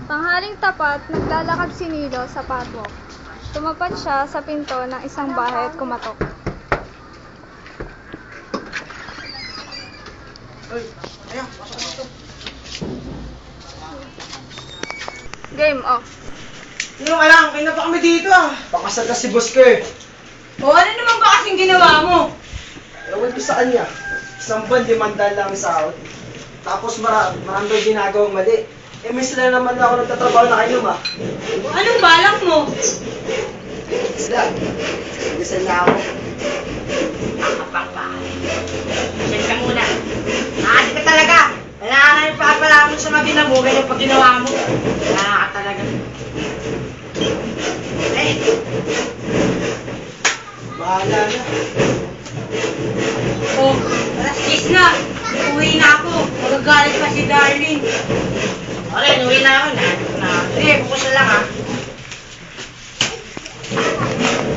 Tanghaling tapat, naglalakad si Nilo sa patwalk. Tumapat siya sa pinto ng isang bahay at kumatok. Game off. Sino ka lang? Kaya na pa kami dito ah. Pakasal ka si boss ko eh. O ano naman ba kasing ginawa mo? Ewan ko sa kanya. Isang buwan, 500 lang ang sahod. Tapos marami daw ginagawang mali. Eh, may sila naman na ako nagtatrabaho na kayo, ma. Anong balak mo? Sila. Gisal na ako. Send ka muna. Nakati ka talaga. Kailangan yung papala mo sa magina mo, ganyan pag ginawa mo. Kailangan ka talaga. Eh, Bahala na. oh, alas 10 na. Uwi na ako. Magagalit pa si Darling. Alright, uwi na ako. Sige, bukas na lang ha.